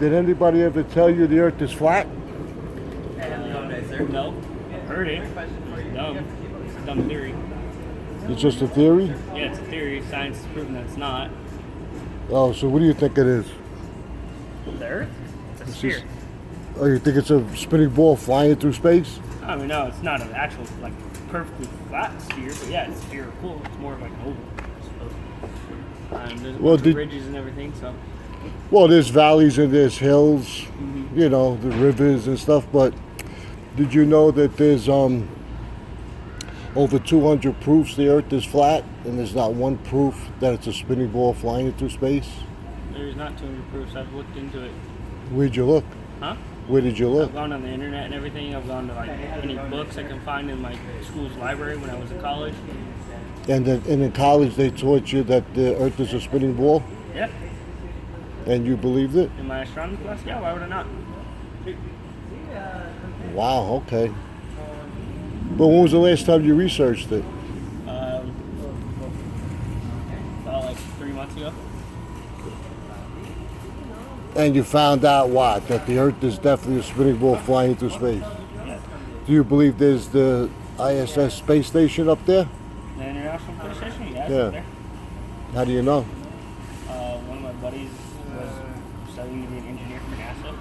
Did anybody ever tell you the Earth is flat? No. Heard it. It's dumb. It's a dumb theory. It's just a theory? Yeah, it's a theory. Science has proven that it's not. Oh, so what do you think it is? The Earth? It's a sphere. Oh, you think it's a spinning ball flying through space? I mean, no, it's not an actual, like, perfectly flat sphere, but yeah, it's spherical. It's more of like an oval, I suppose. There's a bunch of ridges and everything, so. Well, there's valleys and there's hills, you know, the rivers and stuff, but did you know that there's over 200 proofs the Earth is flat, and there's not one proof that it's a spinning ball flying through space? There's not 200 proofs. I've looked into it. Where'd you look? Huh? Where did you look? I've gone on the internet and everything. I've gone to like any books I can find in my school's library when I was in college. And in college they taught you that the Earth is a spinning ball? Yeah. And you believed it? In my astronomy class? Yeah, why would I not? Wow, okay. But when was the last time you researched it? About like 3 months ago. And you found out what? That the Earth is definitely a spinning ball flying through space? Yeah. Do you believe there's the ISS space station up there? The International Space Station? Yeah, it's Yeah. up there. How do you know? One of my buddies was studying to be an engineer for NASA.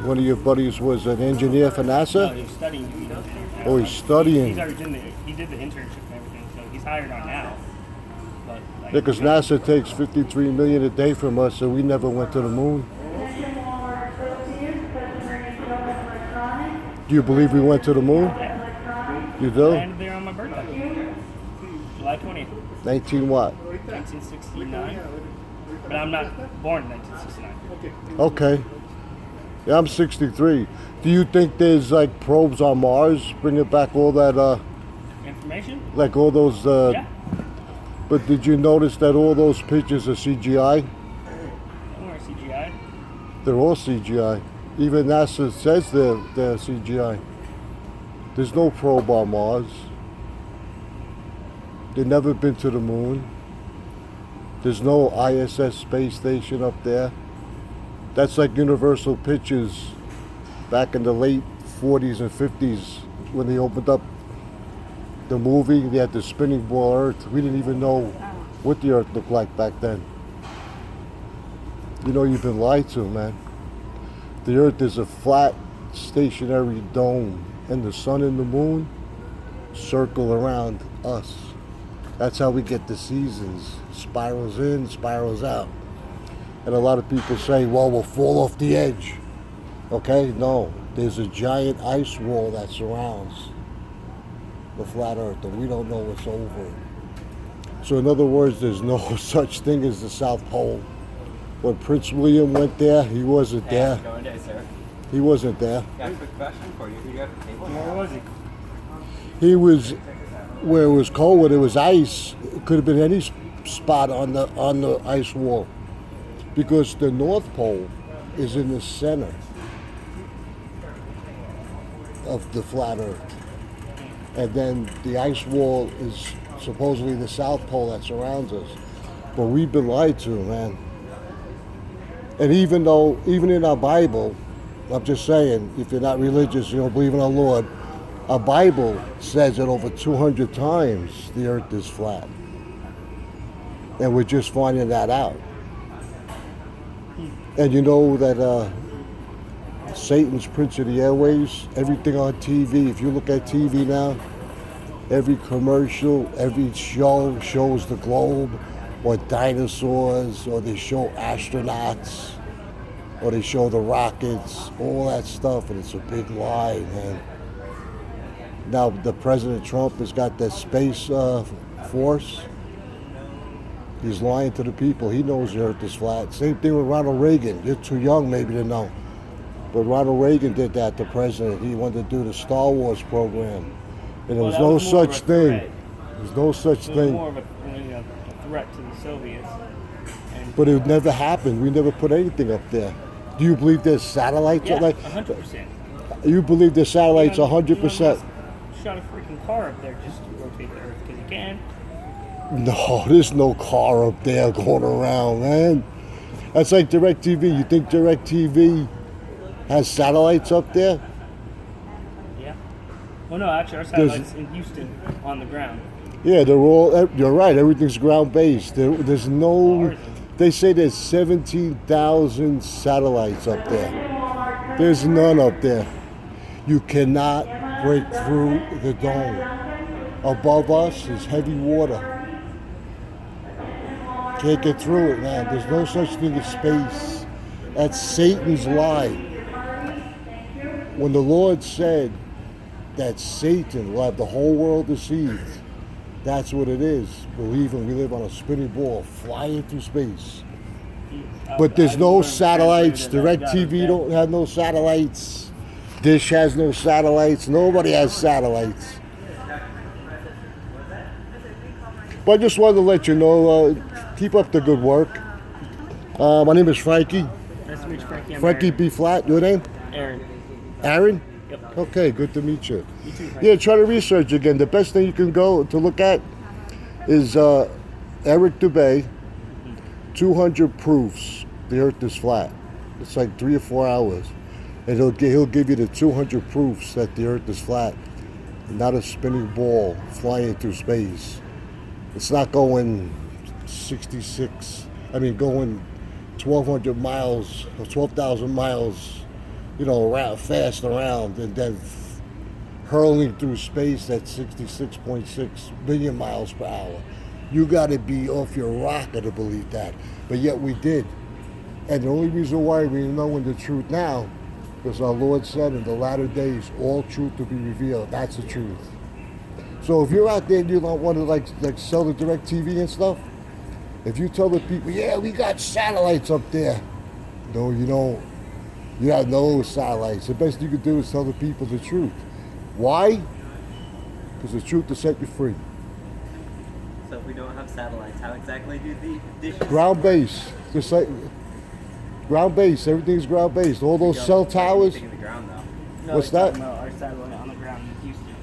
One of your buddies was an engineer for No, NASA? he's studying to be an engineer for NASA. Oh, he's studying. He's already he did the internship and everything, so he's hired on now. But, like, Because NASA takes 53 million a day from us, so we never went to the moon. Do you believe we went to the moon? You I do? landed there on my birthday. July 20th, 19 what? 1969. But I'm not born in 1969. Okay. Yeah, I'm 63. Do you think there's like probes on Mars bringing back all that, Information? like all those, Yeah. but did you notice that all those pictures are CGI? Don't worry, CGI. They're all CGI. Even NASA says they're CGI. There's no probe on Mars. They've never been to the moon. There's no ISS space station up there. That's like Universal Pictures back in the late 40s and 50s when they opened up the movie. They had the spinning ball Earth. We didn't even know what the Earth looked like back then. You know, you've been lied to, man. The Earth is a flat, stationary dome, and the sun and the moon circle around us. That's how we get the seasons. Spirals in, spirals out. And a lot of people say, well, we'll fall off the edge. Okay? No. There's a giant ice wall that surrounds the flat Earth, and we don't know what's over it. So in other words, there's no such thing as the South Pole. When Prince William went there, he wasn't there. Going there, sir. He wasn't there. Got a quick question for you. You got a table? Where was he? He was where it was cold, where there was ice. It could have been any spot on the ice wall, because the North Pole is in the center of the flat Earth, and then the ice wall is supposedly the South Pole that surrounds us. But we've been lied to, man. And even in our Bible, I'm just saying, if you're not religious, you don't believe in our Lord, our Bible says it over 200 times the Earth is flat. And we're just finding that out. And you know that Satan's prince of the airwaves, everything on TV, if you look at TV now, every commercial, every show shows the globe, or dinosaurs, or they show astronauts, or they show the rockets, all that stuff, and it's a big lie, man. Now, the President Trump has got that space force. He's lying to the people. He knows the Earth is flat. Same thing with Ronald Reagan. You're too young maybe to know. But Ronald Reagan did that, the president. He wanted to do the Star Wars program. And there was no such thing. There's no such It was thing. more of a threat to the Soviets. And But it never happened. We never put anything up there. Do you believe there's satellites? yeah, Like, 100%. you believe there's satellites Elon 100%? Musk shot a freaking car up there just to rotate the Earth because he can. No, there's no car up there going around, man. That's like DirecTV. You think DirecTV has satellites up there? Yeah. Well, no, actually, our satellite's in Houston on the ground. Yeah, they're all. You're right. Everything's ground based. There's no. Ours is. They say there's 17,000 satellites up there. There's none up there. You cannot break through the dome. Above us is heavy water. Can't get through it, man. There's no such thing as space. That's Satan's lie. When the Lord said that Satan will have the whole world deceived, that's what it is. Believing we live on a spinning ball flying through space. But there's no satellites. DirecTV don't have no satellites. Dish has no satellites. Nobody has satellites. But I just wanted to let you know, keep up the good work. My name is Frankie. Nice to meet you, Frankie. I'm Frankie Aaron. B. Flat. Your name? Aaron. Aaron? Yep. Okay, good to meet you. You too, Frankie. Yeah, try to research again. The best thing you can go to look at is Eric Dubay, 200 proofs the earth is flat. It's like 3 or 4 hours. And he'll give you the 200 proofs that the earth is flat. Not a spinning ball flying through space. It's not going going 1,200 miles or 12,000 miles, around, fast around, and then hurling through space at 66.6 billion miles per hour. You got to be off your rocker to believe that. But yet we did. And the only reason why we know the truth now, because our Lord said in the latter days, all truth will be revealed. That's the truth. So if you're out there and you don't want to like sell the DirecTV and stuff, if you tell the people, yeah, we got satellites up there. No, you don't. You have no satellites. The best you can do is tell the people the truth. Why? Because the truth will set you free. So if we don't have satellites, how exactly do the dishes? Ground base. Just like ground base. Everything's ground based. All those cell towers. In the ground, though. No, What's he's that? talking about our satellite on the ground in Houston.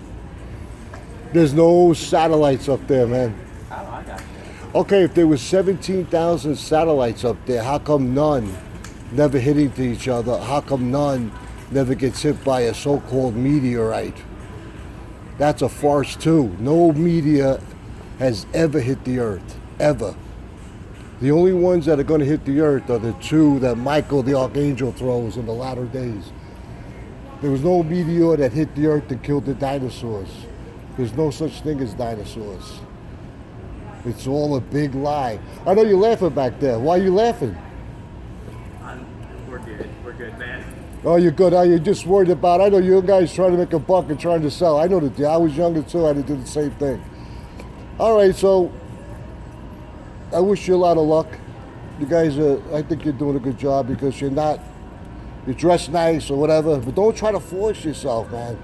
There's no satellites up there, man. Oh, I got you. Okay, if there was 17,000 satellites up there, how come none never hit into each other? How come none never gets hit by a so-called meteorite? That's a farce too. No meteor has ever hit the earth, ever. The only ones that are going to hit the earth are the two that Michael the Archangel throws in the latter days. There was no meteor that hit the earth and killed the dinosaurs. There's no such thing as dinosaurs. It's all a big lie. I know you're laughing back there. Why are you laughing? We're good. We're good, man. Oh, you're good. Oh, you're just worried about, I know you guys trying to make a buck and trying to sell. I know that. I was younger too. I had to do the same thing. All right, so I wish you a lot of luck. You guys, I think you're doing a good job because you're dressed nice or whatever, but don't try to force yourself, man.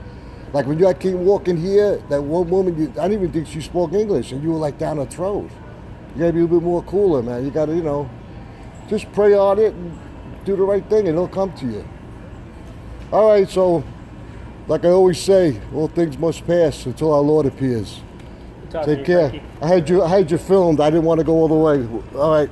Like when I came walking here, that one woman, I didn't even think she spoke English, and you were like down her throat. You gotta be a little bit more cooler, man. You gotta, just pray on it and do the right thing, and it'll come to you. All right, so like I always say, all things must pass until our Lord appears. Good talking to Take you, care. Frankie. I had you filmed. I didn't want to go all the way. All right.